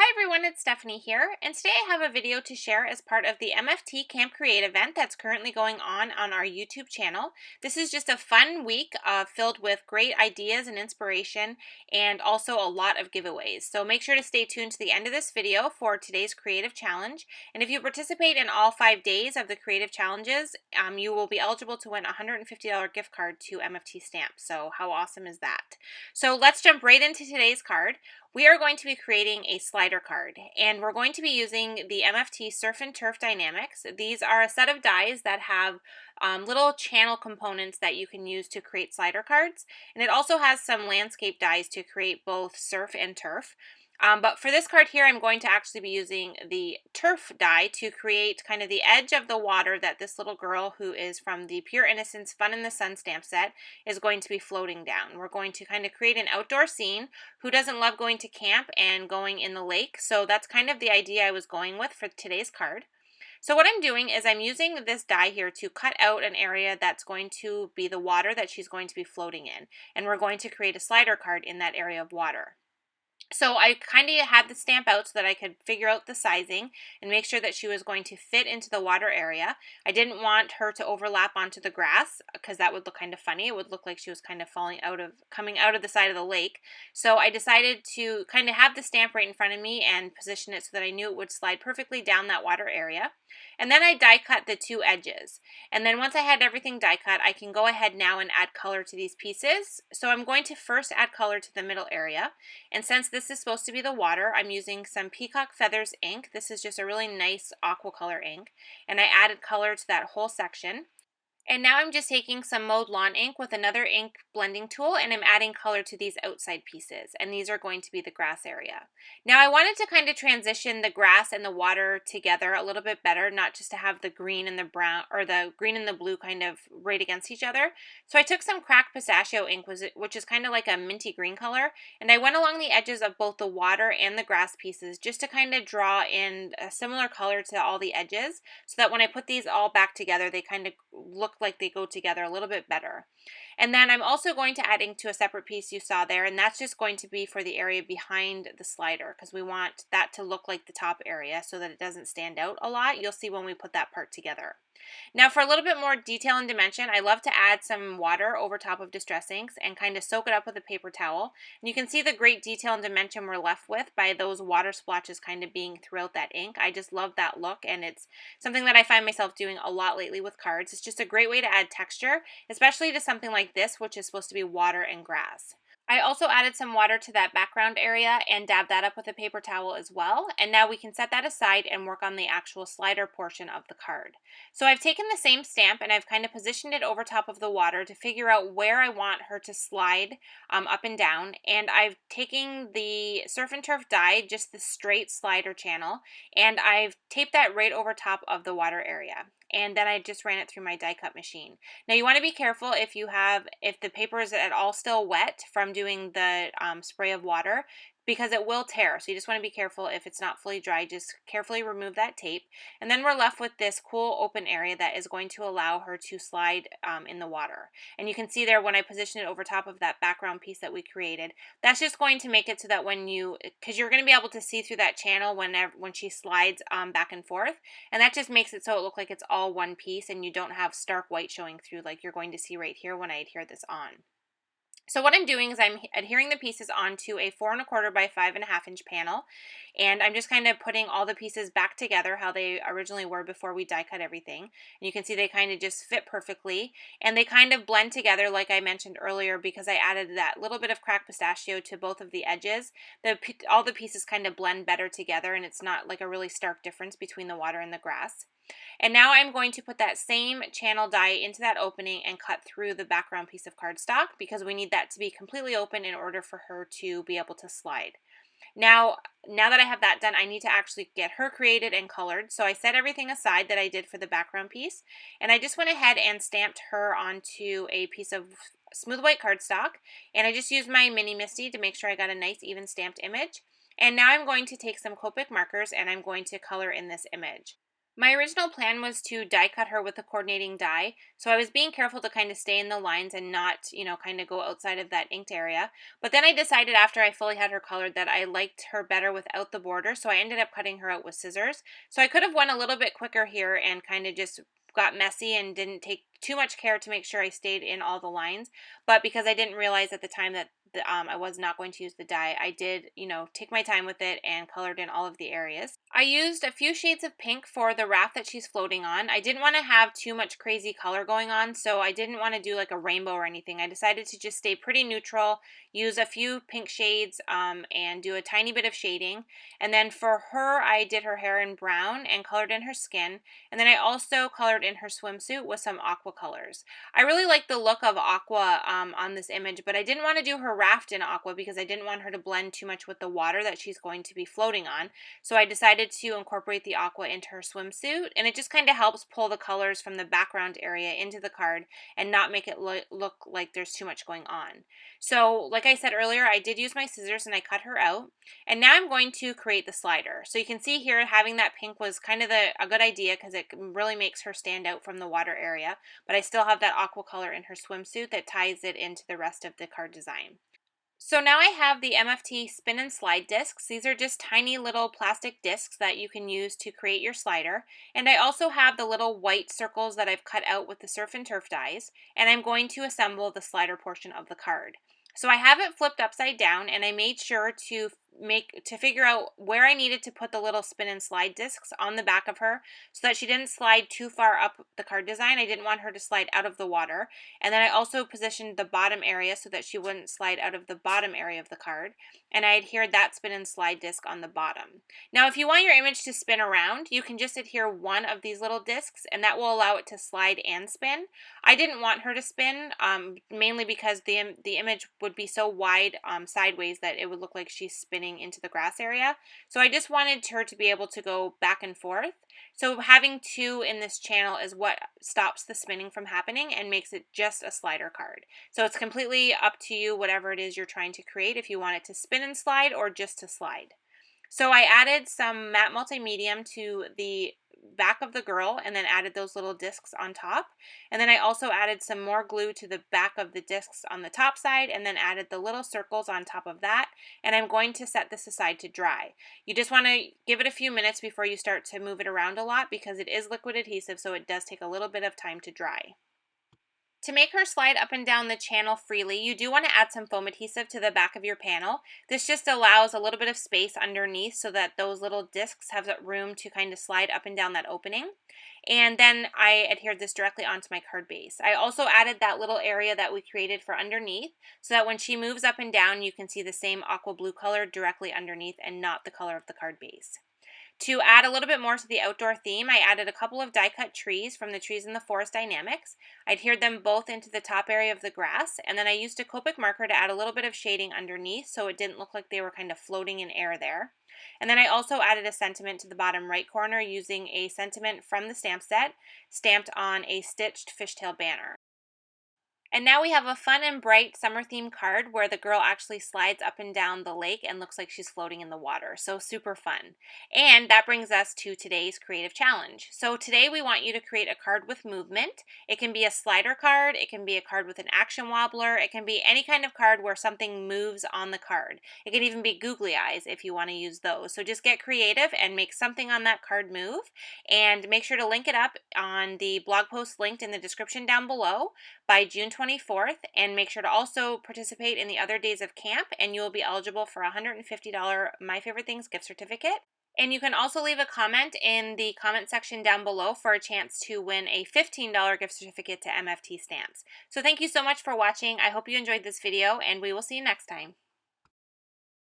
Hi everyone, it's Stephanie here, and today I have a video to share as part of the MFT Camp Create event that's currently going on our YouTube channel. This is just a fun week filled with great ideas and inspiration, and also a lot of giveaways. So make sure to stay tuned to the end of this video for today's creative challenge. And if you participate in all 5 days of the creative challenges, you will be eligible to win a $150 gift card to MFT Stamps. So how awesome is that? So let's jump right into today's card. We are going to be creating a slider card, and we're going to be using the MFT Surf and Turf Dynamics. These are a set of dies that have little channel components that you can use to create slider cards, and it also has some landscape dies to create both surf and turf. But for this card here, I'm going to actually be using the turf die to create kind of the edge of the water that this little girl, who is from the Pure Innocence Fun in the Sun stamp set, is going to be floating down. We're going to kind of create an outdoor scene. Who doesn't love going to camp and going in the lake? So that's kind of the idea I was going with for today's card. So what I'm doing is I'm using this die here to cut out an area that's going to be the water that she's going to be floating in. And we're going to create a slider card in that area of water. So I kind of had the stamp out so that I could figure out the sizing and make sure that she was going to fit into the water area. I didn't want her to overlap onto the grass because that would look kind of funny. It would look like she was kind of coming out of the side of the lake. So I decided to kind of have the stamp right in front of me and position it so that I knew it would slide perfectly down that water area. And then I die cut the two edges. And then once I had everything die cut, I can go ahead now and add color to these pieces. So I'm going to first add color to the middle area. And since this is supposed to be the water, I'm using some Peacock Feathers ink. This is just a really nice aqua color ink. And I added color to that whole section. And now I'm just taking some Mowed Lawn ink with another ink blending tool, and I'm adding color to these outside pieces, and these are going to be the grass area. Now I wanted to kind of transition the grass and the water together a little bit better, not just to have the green and the brown, or the green and the blue kind of right against each other. So I took some cracked pistachio ink, which is kind of like a minty green color, and I went along the edges of both the water and the grass pieces just to kind of draw in a similar color to all the edges, so that when I put these all back together, they kind of look like they go together a little bit better. And then I'm also going to add ink to a separate piece you saw there, and that's just going to be for the area behind the slider because we want that to look like the top area so that it doesn't stand out a lot. You'll see when we put that part together. Now for a little bit more detail and dimension, I love to add some water over top of Distress Inks and kind of soak it up with a paper towel. And you can see the great detail and dimension we're left with by those water splotches kind of being throughout that ink. I just love that look, and it's something that I find myself doing a lot lately with cards. It's just a great way to add texture, especially to something like this, which is supposed to be water and grass. I also added some water to that background area and dabbed that up with a paper towel as well. And now we can set that aside and work on the actual slider portion of the card. So I've taken the same stamp and I've kind of positioned it over top of the water to figure out where I want her to slide up and down. And I've taken the Surf and Turf die, just the straight slider channel, and I've taped that right over top of the water area. And then I just ran it through my die cut machine. Now you want to be careful if the paper is at all still wet from doing the spray of water, because it will tear. So you just want to be careful if it's not fully dry. Just carefully remove that tape. And then we're left with this cool open area that is going to allow her to slide in the water. And you can see there when I position it over top of that background piece that we created, that's just going to make it so that because you're going to be able to see through that channel when she slides back and forth. And that just makes it so it looks like it's all one piece and you don't have stark white showing through like you're going to see right here when I adhere this on. So what I'm doing is I'm adhering the pieces onto a 4 1/4 by 5.5 inch panel, and I'm just kind of putting all the pieces back together how they originally were before we die cut everything. And you can see they kind of just fit perfectly, and they kind of blend together like I mentioned earlier because I added that little bit of cracked pistachio to both of the edges. All the pieces kind of blend better together, and it's not like a really stark difference between the water and the grass. And now I'm going to put that same channel die into that opening and cut through the background piece of cardstock because we need that to be completely open in order for her to be able to slide. Now that I have that done, I need to actually get her created and colored. So I set everything aside that I did for the background piece, and I just went ahead and stamped her onto a piece of smooth white cardstock, and I just used my Mini Misty to make sure I got a nice even stamped image. And now I'm going to take some Copic markers and I'm going to color in this image. My original plan was to die cut her with a coordinating die, so I was being careful to kind of stay in the lines and not, kind of go outside of that inked area. But then I decided after I fully had her colored that I liked her better without the border, so I ended up cutting her out with scissors. So I could have went a little bit quicker here and kind of just got messy and didn't take too much care to make sure I stayed in all the lines. But because I didn't realize at the time that I was not going to use the die, I did, take my time with it and colored in all of the areas. I used a few shades of pink for the raft that she's floating on. I didn't want to have too much crazy color going on, so I didn't want to do like a rainbow or anything. I decided to just stay pretty neutral, use a few pink shades, and do a tiny bit of shading. And then for her, I did her hair in brown and colored in her skin. And then I also colored in her swimsuit with some aqua colors. I really like the look of aqua on this image, but I didn't want to do her raft in aqua because I didn't want her to blend too much with the water that she's going to be floating on. So I decided to incorporate the aqua into her swimsuit, and it just kind of helps pull the colors from the background area into the card and not make it look like there's too much going on. So like I said earlier, I did use my scissors and I cut her out, and now I'm going to create the slider. So you can see here having that pink was kind of a good idea because it really makes her stand out from the water area, but I still have that aqua color in her swimsuit that ties it into the rest of the card design. So now I have the MFT spin and slide discs. These are just tiny little plastic discs that you can use to create your slider. And I also have the little white circles that I've cut out with the surf and turf dies, and I'm going to assemble the slider portion of the card. So I have it flipped upside down, and I made sure to figure out where I needed to put the little spin and slide discs on the back of her so that she didn't slide too far up the card design. I didn't want her to slide out of the water. And then I also positioned the bottom area so that she wouldn't slide out of the bottom area of the card. And I adhered that spin and slide disc on the bottom. Now, if you want your image to spin around, you can just adhere one of these little discs, and that will allow it to slide and spin. I didn't want her to spin, mainly because the image would be so wide sideways that it would look like she's spinning into the grass area. So I just wanted her to be able to go back and forth. So having two in this channel is what stops the spinning from happening and makes it just a slider card. So it's completely up to you, whatever it is you're trying to create, if you want it to spin and slide or just to slide. So I added some matte multi-medium to the back of the girl and then added those little discs on top. And then I also added some more glue to the back of the discs on the top side and then added the little circles on top of that. And I'm going to set this aside to dry. You just want to give it a few minutes before you start to move it around a lot because it is liquid adhesive, so it does take a little bit of time to dry. To make her slide up and down the channel freely, you do want to add some foam adhesive to the back of your panel. This just allows a little bit of space underneath so that those little discs have that room to kind of slide up and down that opening. And then I adhered this directly onto my card base. I also added that little area that we created for underneath so that when she moves up and down, you can see the same aqua blue color directly underneath and not the color of the card base. To add a little bit more to the outdoor theme, I added a couple of die-cut trees from the Trees in the Forest Dynamics. I adhered them both into the top area of the grass, and then I used a Copic marker to add a little bit of shading underneath so it didn't look like they were kind of floating in air there. And then I also added a sentiment to the bottom right corner using a sentiment from the stamp set stamped on a stitched fishtail banner. And now we have a fun and bright summer themed card where the girl actually slides up and down the lake and looks like she's floating in the water. So super fun. And that brings us to today's creative challenge. So today we want you to create a card with movement. It can be a slider card, it can be a card with an action wobbler, it can be any kind of card where something moves on the card. It can even be googly eyes if you want to use those. So just get creative and make something on that card move, and make sure to link it up on the blog post linked in the description down below by June 24th, and make sure to also participate in the other days of camp, and you will be eligible for a $150 My Favorite Things gift certificate. And you can also leave a comment in the comment section down below for a chance to win a $15 gift certificate to MFT Stamps. So thank you so much for watching. I hope you enjoyed this video, and we will see you next time.